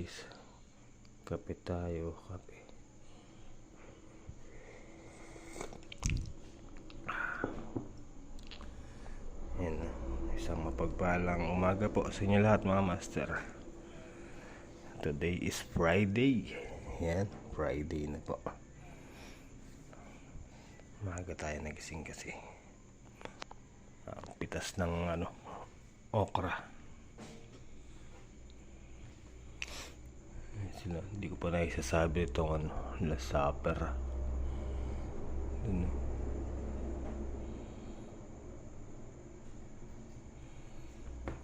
guys, kape tayo, kape. Yan, isang mapagpalang umaga po sa inyo lahat mga master. Today is Friday. Yan, Friday na po. Umaga tayo nagising kasi pitas ng okra. Sila, hindi ko pa naisasabi itong last supper.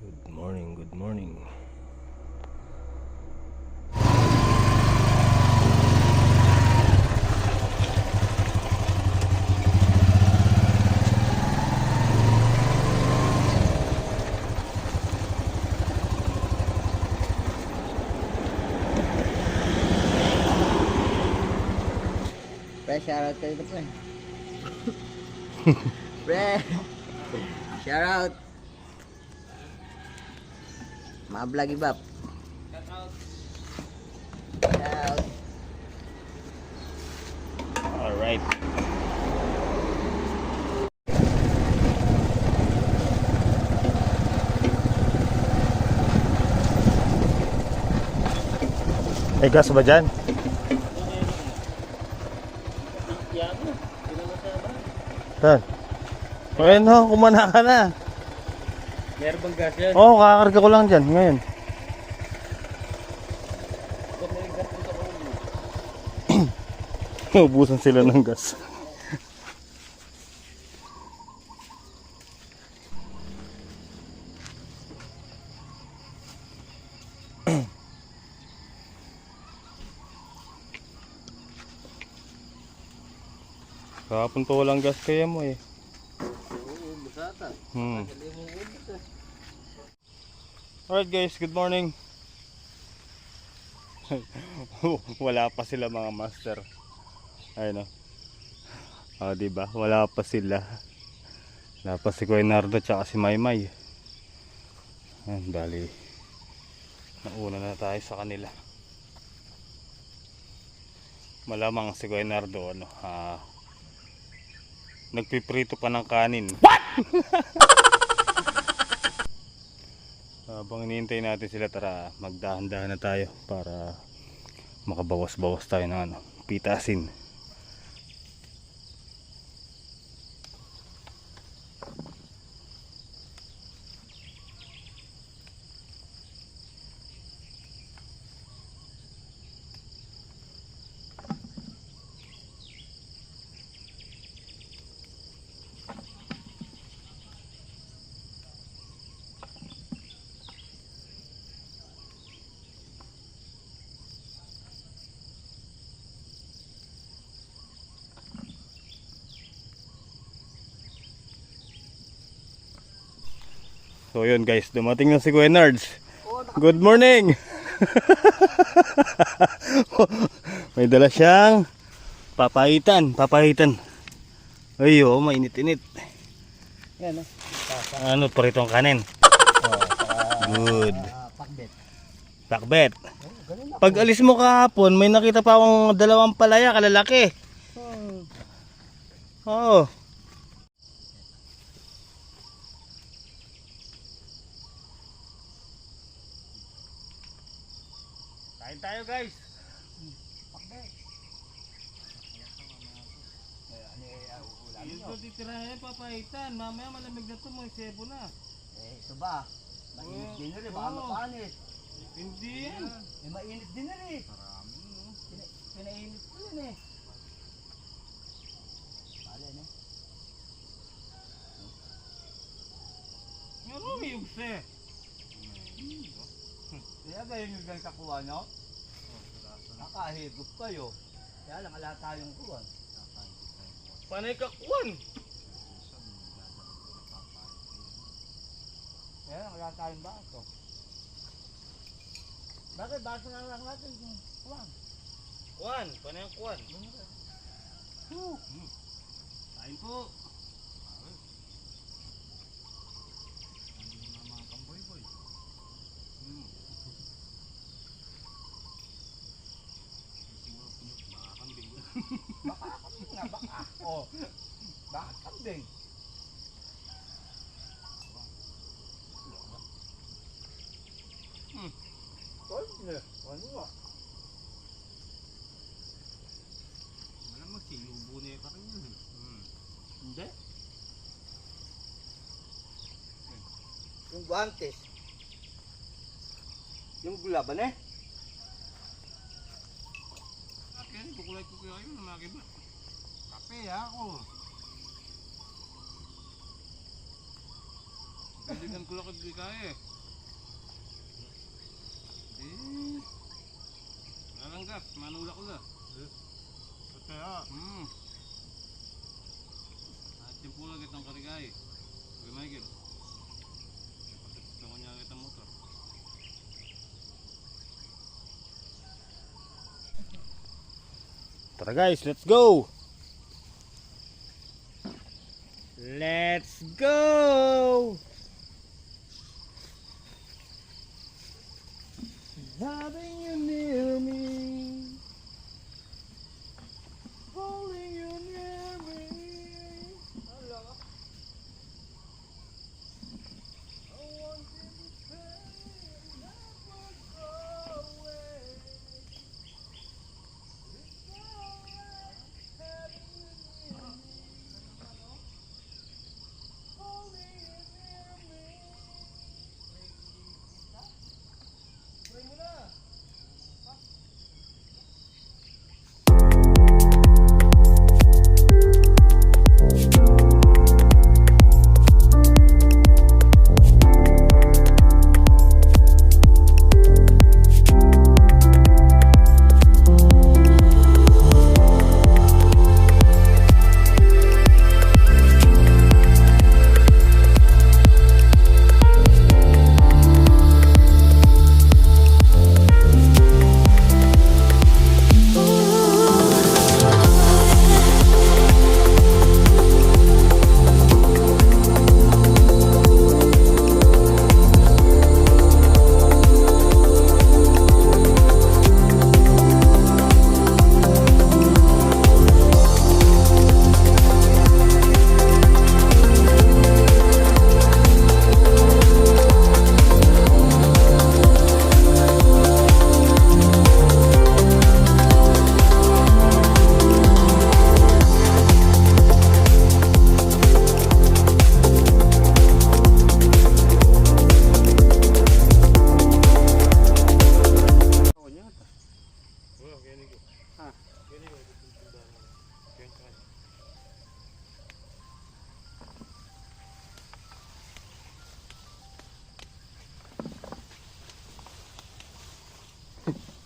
Good morning, good morning. Pre, shoutout kayo pre. Pre, shoutout. Mga vlog ibap. Shoutout. Alright. May gas ba dyan? Saan? Bueno, kumana ka na. Meron bang gas yan? Oo, kakarga ko lang dyan ngayon. Ubusan sila ng gas. Kahapon to walang gas kaya mo eh. Oo, busata. Alright guys, good morning. Wala pa sila mga master. Ayun o. Diba? Wala pa sila. Wala pa si Kuya Nardo tsaka si Maymay. Ayan, bali nauna na tayo sa kanila. Malamang si Kuya Nardo nagpiprito pa ng kanin. What? Habang hinihintay natin sila, tara magdahan-dahan na tayo para makabawas-bawas tayo ng pitasin. So yun guys, dumating na si Kuya Nards. Good morning. May dala siyang papahitan. Ay mainit-init. Yan Ano paritong kanin? Good. Pakbet. Pag alis mo kahapon, may nakita pa akong dalawang palaya kalalaki. Oo. Kain tayo guys. Ito titirahin papahitan. Mamaya malamig na ito, may sebo na. Ito ba? Mainit din rin, baka mapanit. Hindi yan. Mainit din rin. Pinainit ko yun eh. Bale na. Nga may yugse. Kaya ganyan yung ganyan kakuha nyo? Nakahigop kayo. Kaya lang ala tayong kuwan. Panay kakuan. Kaya lang ala tayong baso. Bakit baso na lang natin kung kuwan? Kuan, panay ang kuan. Kain po. Oh. Bakit kambing? Pwede. Ano ba? Malamang sinubo na pa rin yun. Hindi. Yung guantes. Yung gulaban eh. Akin, kukulay ko kayo yun, makiba. Kape ako. Balikan ko lang kag kaya eh. Eh. Nalanggas, manula ko na. Kaya. At timpulan kitang karigay. Okay, Michael. Gusto ko niya kitang motor. Tara guys, let's go! Let's go! Having you near me, holding you near me. Hello. I want you to stay and never go away. It's alright having you near me, holding you near me. Play mo na.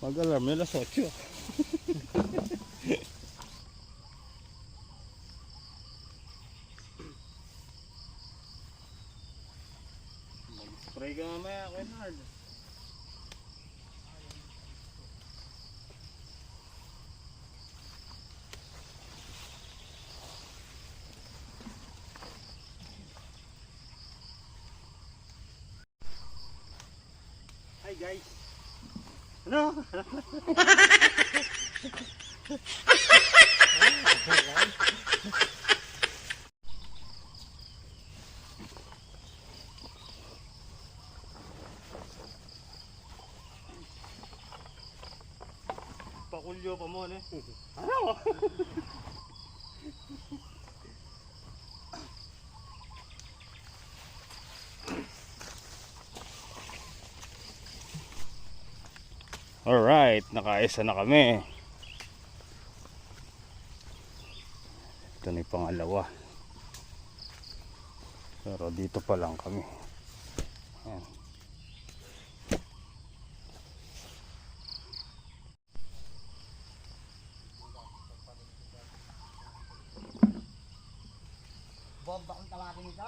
Mag-alarm nila sa 8. Mag-spray ka mamaya, Bernard. Hi guys. Ano? Pakulyo pa mo, eh. Ano? Alright, nakaisa na kami. Ito na yung pangalawa. Pero dito pa lang kami. Ayan. Bomba kung tawagin nito.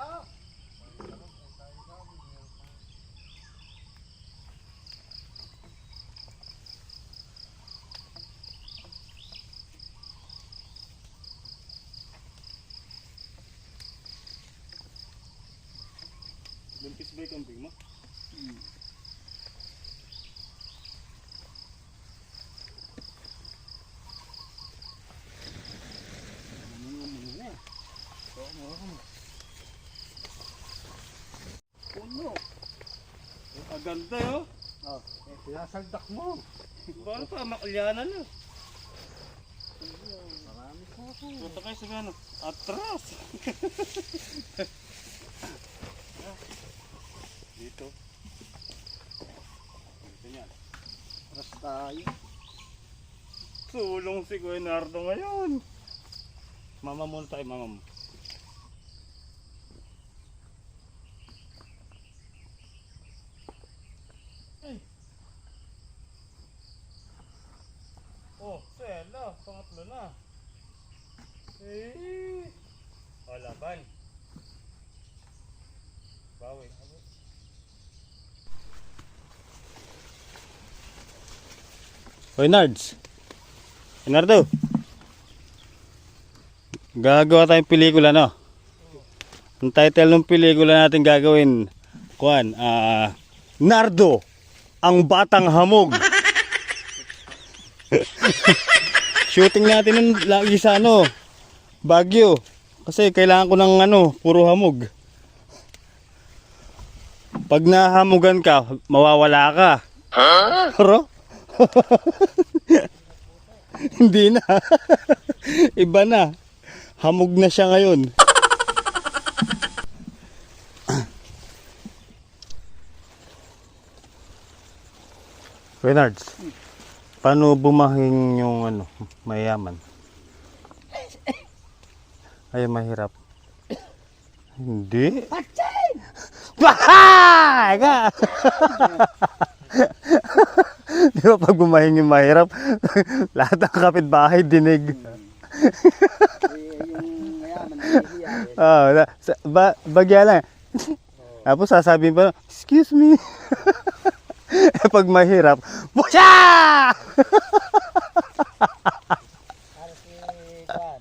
Lumpis ba yung kambing mo? Ganda yun. Oh, sinasaldak mo. Paano pa? Makalyanan na. Marami po ako. Punta kayo sa ano? Atras. Dito. Dito niyan. Aras tayo. Sulong si Kuya Nardo ngayon. Mama muna tayo, mama mo. Ay. Oh, Sela, pangatlo na. Eh. O, laban. Bawi. Hoy, Nards. Nardo. Gagawa tayong pelikula, no? Ang title ng pelikula natin gagawin, Nardo, ang batang hamog. Shooting natin nun lagi sa Baguio. Kasi kailangan ko ng puro hamog. Pag nahamugan ka, mawawala ka. Pero? Hindi na. Iba na. Hamog na siya ngayon. Renards, paano bumahin yung mayaman? Ay, mahirap. Hindi. Patay! Bahay! Di ba pag bumahin yung mahirap, lahat ng kapitbahay dinig. Yung mayaman, nahihiya. Bagya lang. Tapos sasabihin pa, excuse me. Pag mahirap, busya! Para si Juan.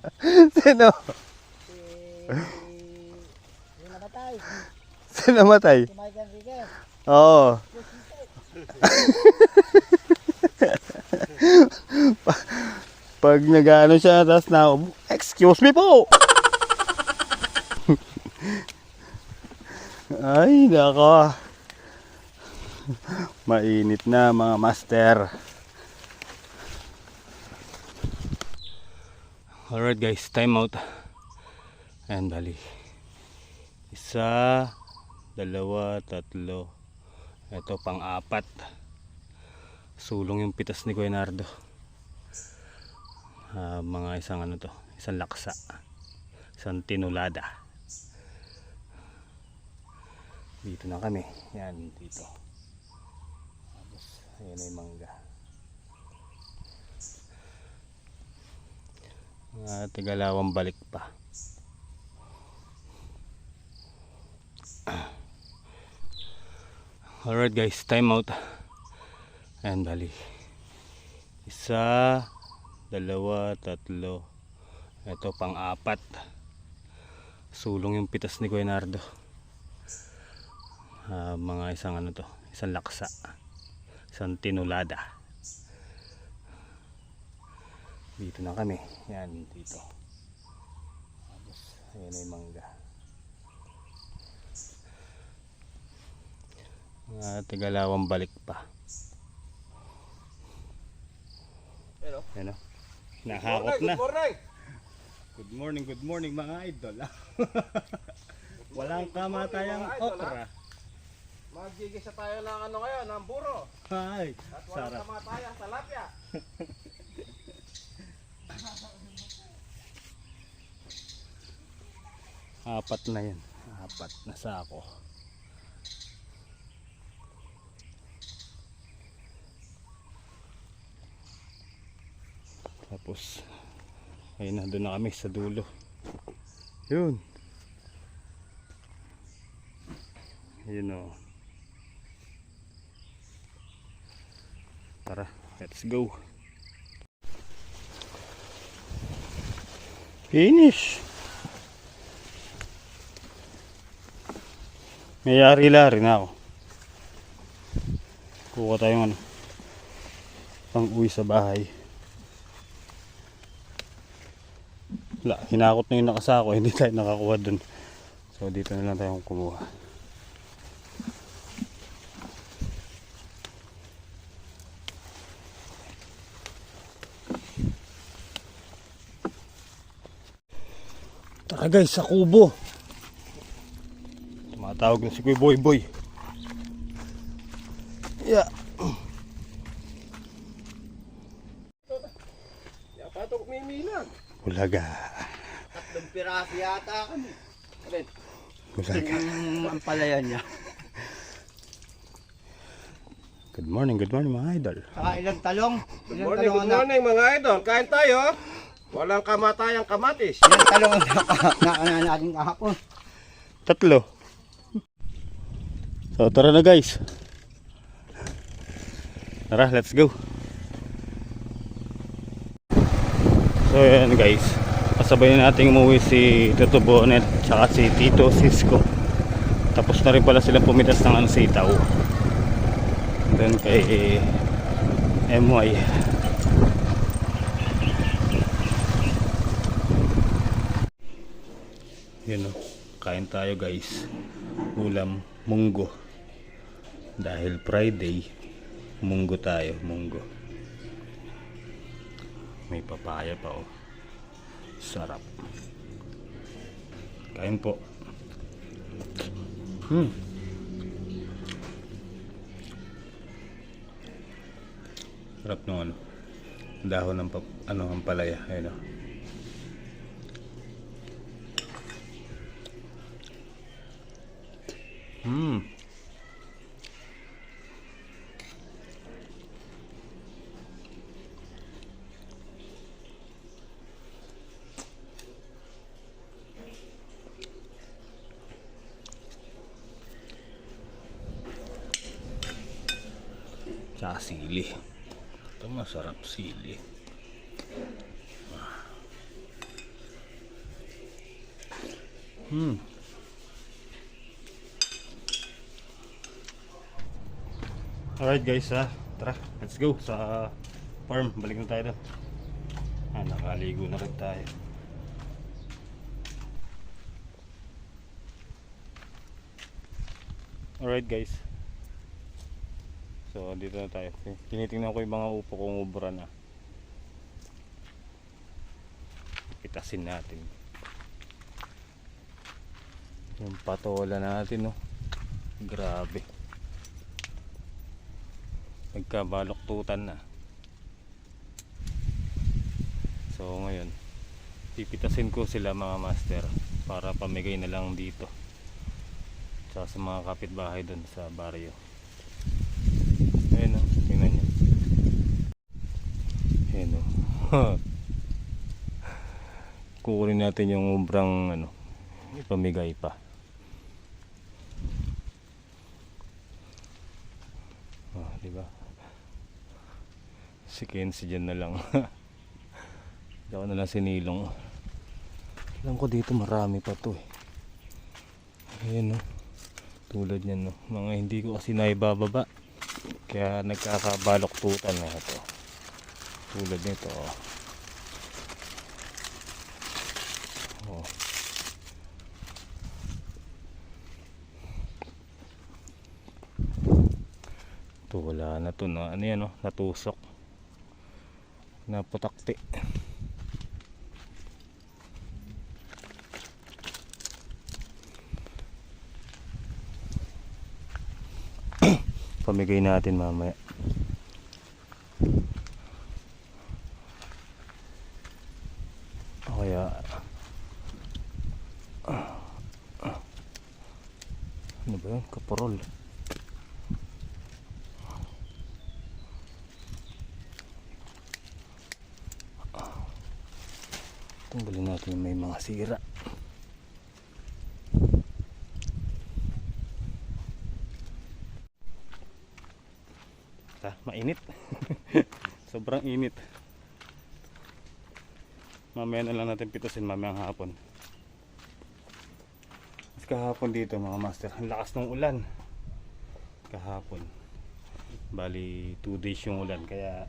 Sino? Yung namatay. Sino namatay? Si Mike Enriquez. Oo. Pag nag-ano siya, tapos na, excuse me po! Ay, nako. Mainit na mga master. Alright guys, time out. Ayan, bali. 1, 2, 3. Ito pang-4. Sulong yung pitas ni Kuya Nardo. Mga isang isang laksa. Isang tinulada. Dito na kami. Yan, dito. Tapos, ayan na yung mangga. Mga tigalawang balik pa. Alright guys, time out. Ayan, bali. 1, 2, 3. Ito pang-4. Sulong yung pitas ni Kuya Nardo. Mga isang isang laksa. Isang tinulada. Dito na kami. Yan, dito. Tapos, ayan na yung mangga. Mga tigalawang balik pa. Ayan o. Nahakot na. Good morning mga idol. Walang kamatayang okra. Magigisa tayo ng ngayon, ng buro. Ay, At walang sarap. kamatayang talapia. Apat na yan. 4 na sako. Tapos ayun na, doon na kami sa dulo. Yun. Yun o. Tara, let's go. Finish. May yari-lari na ako. Kuha tayong pang uwi sa bahay. Wala, hinakot na yung nakasako, hindi tayo nakakuha dun. So dito na lang tayo kumuha. Ah guys, sa kubo. Tumatawag na si Kuya Boy Boy. Yeah. Patok mimilan. Ulaga. 3 piraso yata kami. Kapit. Ulaga. Yung ampalayan niya. Good morning mga idol. Saka ilang talong. Ilang Morning, talong good morning mga idol. Kain tayo. Walang kamatayang kamatis. Ilang talong ang nakana natin kahapon. 3. So tara na guys. Tara, let's go. So yan guys. Kasabay nating umuwi si Tito Bonet tsaka si Tito Cisco. Tapos na rin pala silang pumitas ng sitaw. Doon kay MY. Yun o, kain tayo guys. Ulam, munggo. Dahil Friday, munggo tayo, munggo. May papaya pa o. Sarap. Kain po. Sarap ng dahon ng ang palaya, ayun o. Tsaka sili. Ito masarap sili. Alright guys, tara, let's go sa farm. Balik na tayo doon. Nakaligo na rin tayo. Alright guys. So dito na tayo. Tinitingnan ko yung mga upo kong ubra na. Pitasin natin. Yung patola natin, no. Grabe. Nagkabaloktutan na. So ngayon, pipitasin ko sila mga master para pamigay na lang dito. Tsaka sa mga kapitbahay doon sa baryo. Ayan o, tingnan nyo. Ayan o. Kukunin natin yung ubrang ipamigay pa. Diba? Si Kenzie dyan na lang. Diyan na lang sinilong. Alam ko dito marami pa to eh. Ayan o. Tulad yan no. Mga hindi ko kasi naibababa. Kaya nagkakabaloktutan na ito. Tulad nito oh. Oh. Ito wala na to na ano yan oh, natusok. Naputakti. Pamigay natin mamaya. O kaya ano ba yun? Kaporol. Tanggalin natin yung may mga sira. Mainit. Sobrang init. Mamaya na lang natin pitusin mamayang hapon. Mas kahapon dito mga master, ang lakas ng ulan. Kahapon. Bali 2 days yung ulan kaya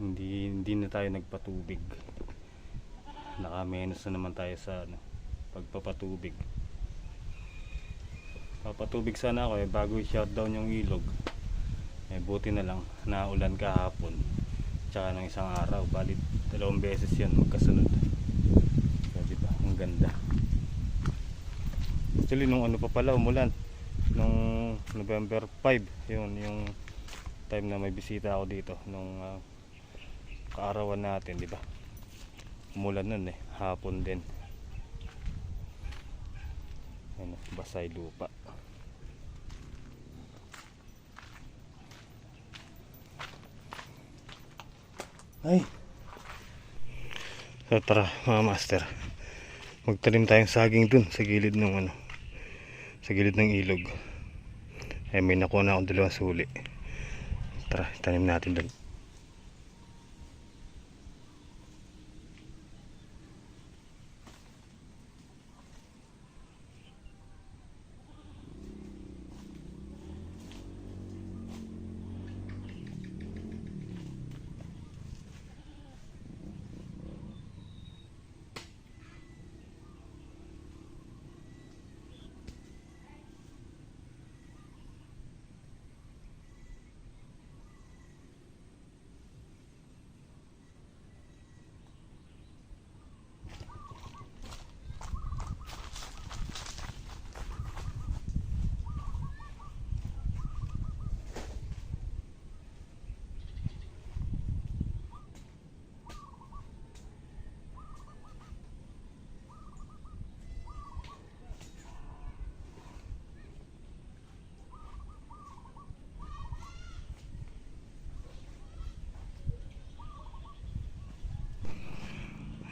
hindi na tayo nagpatubig. Nakamenos na naman tayo sa pagpapatubig. Papatubig sana ako bago i-shutdown yung ilog. Buti na lang na ulan kahapon tsaka ng isang araw, balit 2 beses yun magkasunod. So, diba? Ang ganda. Actually nung ano pa pala umulan, nung November 5, yun yung time na may bisita ako dito nung kaarawan natin, di ba? Umulan nun eh, hapon din. Ano, basay lupa. Ay. So tara mga master, magtanim tayong saging dun sa gilid ng ano, sa gilid ng ilog. Ay may nakuha na akong 2 suli. Tara, tanim natin dun.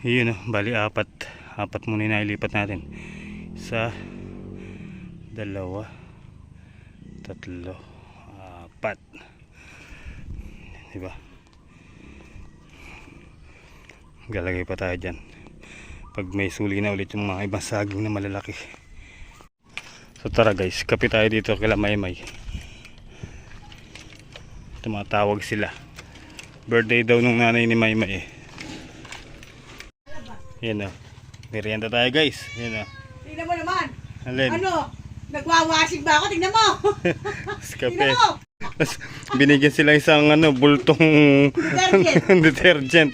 Yun bali apat muna na ilipat natin. 1, 2, 3, 4, diba? Galagay pa tayo dyan pag may suli na ulit yung mga ibang saging na malalaki. So tara guys, kape tayo dito kila Maymay. Tumatawag sila, birthday daw nung nanay ni Maymay eh. Yan o. Merienda tayo guys. Yan o. Tingnan mo naman. Alin? Ano? Nagwawashing ba ako? Tingnan mo. Kape. Tingnan mo. Tapos binigyan sila isang bultong Detergent. detergent.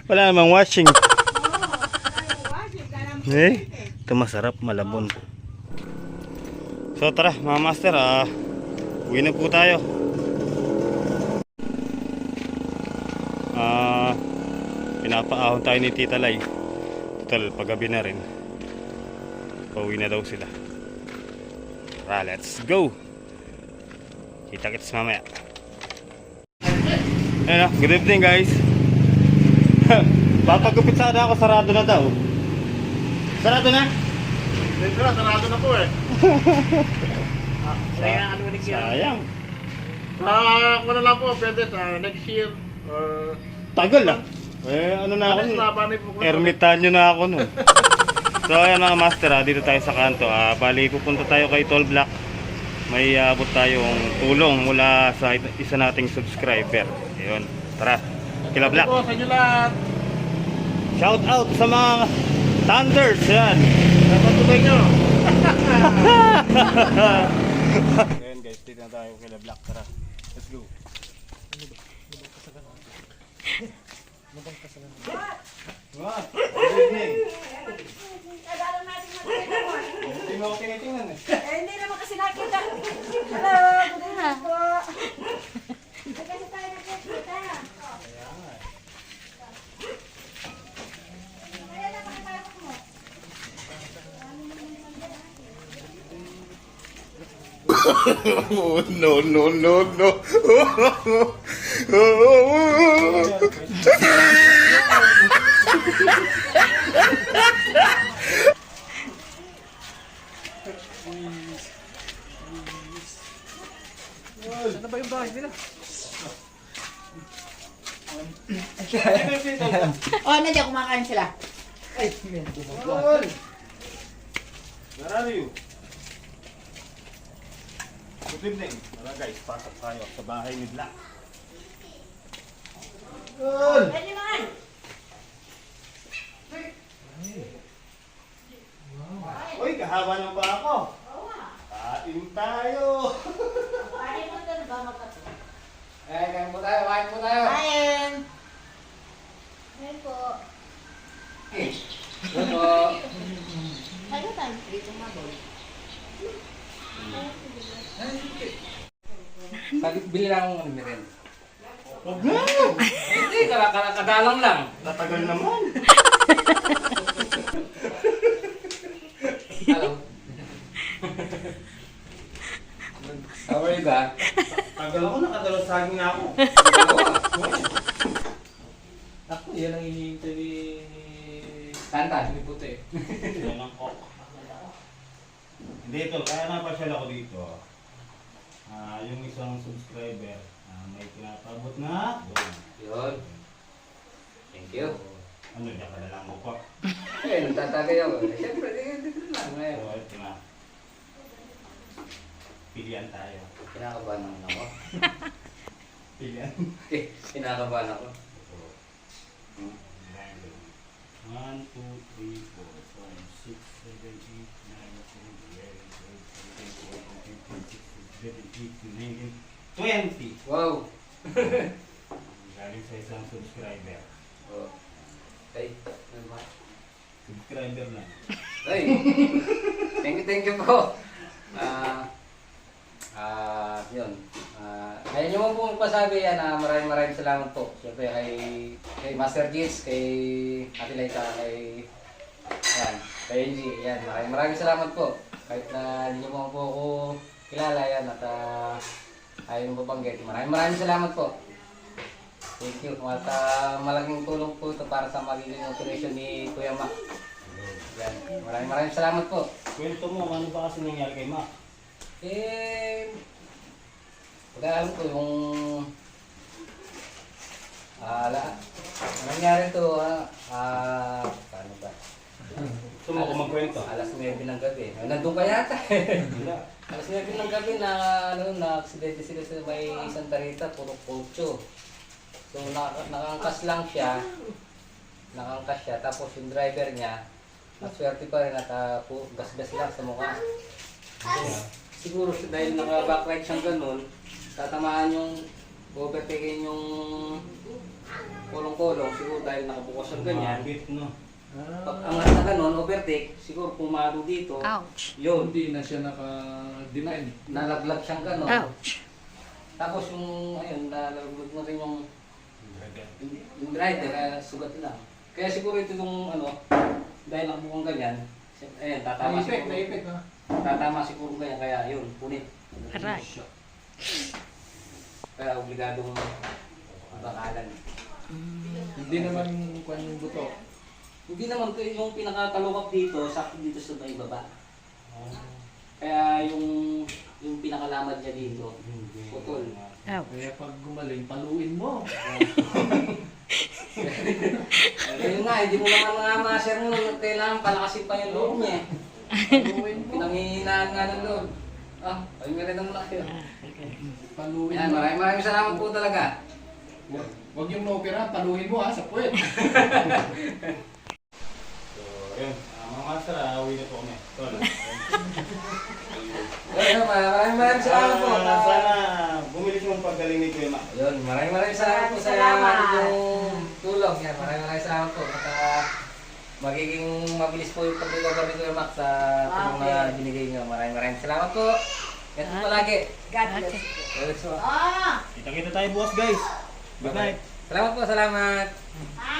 Wala namang washing. Eh, ito masarap, malabon. So tara mga master, uwi na po tayo. Pinapaahon tayo ni Tita Lai. Total, paggabi na rin. Pauwi na daw sila. Tara, let's go. Kita-kits mamaya. Ayun, good evening guys. Papagupit sana ako, sarado na daw. Sarado na? Sarado na po eh. Sayang. Ako na lang po, pwede sa next year. Tagal ah. Eh, ano na ako? Labanay po ko. Ermitanyo na ako nun. So ayan mga master, dito tayo sa kanto. Bali pupunta tayo kay Tall Black. May abot tayong tulong mula sa isa nating subscriber. Ayun, tara. Kila Black. Po sa inyo lahat. Shout out sa mga Thunders. Yan. Napatuloy nyo. Ayun guys, dito na tayo kila Black. Tara, let's go. What? Good evening. Kailangan natin magkita. Hindi mo ako tinitingnan eh. Hindi naman kasi nakita. Hello, good evening po. Kasi tayo nakikita. Ayan na, pakipasok mo. Oh, no, no, no, no. Saan na ba yung bahay nila? Nandiyan kumakain sila. Where are you? Good evening. Tara guys, pasok tayo sa bahay ni Black. Pwede naman. Uy, kahaba ng pa ako. Kain tayo. Kain mo ito, ba magkato? Kain po tayo, kain po tayo. Kain. Kain po. Sabi, bili lang akong ano meron. Huwag na! Hindi, kadalang lang. Tatagal naman. Hello. How are you ba? Tagal ako, nakadalos saging na ako. Ako, yan ang hinihintay ni Santa, ni Puti. Yan ang coke. Hindi ito, kaya napasyal ako dito. Yung isang subscriber, may pinapabot na doon. Yun. Thank you. Ano, diyan ka na lang mo pa. Eh, nagtatagay ako. Siyempre, dito lang ngayon. So, ito na. Pilihan tayo. Kinakabahan naman ako. Pilihan. Kinakabahan ako. 1, 2, 3, 4, 5, 6, 7, 8, 9, 10, 11, 12, 13, 14, 15, 16, 17, 18, 19, 20, 20. Wow! Galing sa isang subscriber. Oh. Ay, ano ba? Subscriber lang. Ay! Thank you po. Yun. Ayun yung po magpasabi yan na maraming salamat po. Siyempre kay Master Jits, kay Ate Laita, kay Angie. Yan, maraming salamat po. Kahit na hindi nyo po ako kilala yan at ayaw mo babanggit. Maraming salamat po. Thank you. At malaking tulong po ito para sa magiging operation ni Kuya Mac. Yan. Maraming salamat po. Kwento mo, ano ba kasi nangyari kay Mac? Pagka alam ko yung nangyari to, paano ba? Gusto mo ko magkwento? Alas 9 ng gabi. Nandun ka yata. Wala. Alas 9 ng gabi na aksidente sila sa may Santa Rita, puro pocho. So nakangkas lang siya. Tapos yung driver niya, naswerte pa rin at gas-gas lang sa mukha. Siguro dahil naka-backlight siyang ganun, tatamaan yung overtaken yung kolong-kolong, siguro dahil nakabukas siyang ganyan. Mabit, no? Pag angat na ganun, overtake, siguro pumalo dito. Ouch. Yun, Hindi na siya naka-deny. nalaglag siyang ganun. Ouch. Tapos nalaglag na rin yung rider, kaya sugat lang. Kaya siguro ito yung dahil nakabukang ganyan, ayun, tatama siguro. Naipit ha. Tatama siguro ganyan, kaya yun, punit. Aray. Kaya obligadong bakalan. Hindi naman kung yung buto. Hindi naman yung pinakatalukap dito, sakto dito sa may baba. Kaya yung pinakalamad niya dito, putol. Ouch. Kaya pag gumaling, paluin mo. Ayun nga, hindi mo naman mga master mo, kailangan palakasin pa yung loob niya. Paluin mo. Pinanghihinaan nga ng loob. Ay meron naman ako yun. Paluin Yan, mo. maraming salamat po talaga. Huwag yung na-opera, paluin mo ha, sa puwet. So, yun. Mga master, uwi na po kami. Tol. Ayun, maraming salamat po. Sana bumilis yung paggaling ni Kuya Mac. Yun, maraming salamat po sa yung tulong. Yan, maraming salamat po. At magiging mabilis po yung pag-recover ni Kuya Mac sa tulong na binigay niyo. Maraming salamat po. Yan po palagi. God bless. Yes, po. Kita-kita tayo bukas, guys. Good night. Salamat po, salamat. Bye.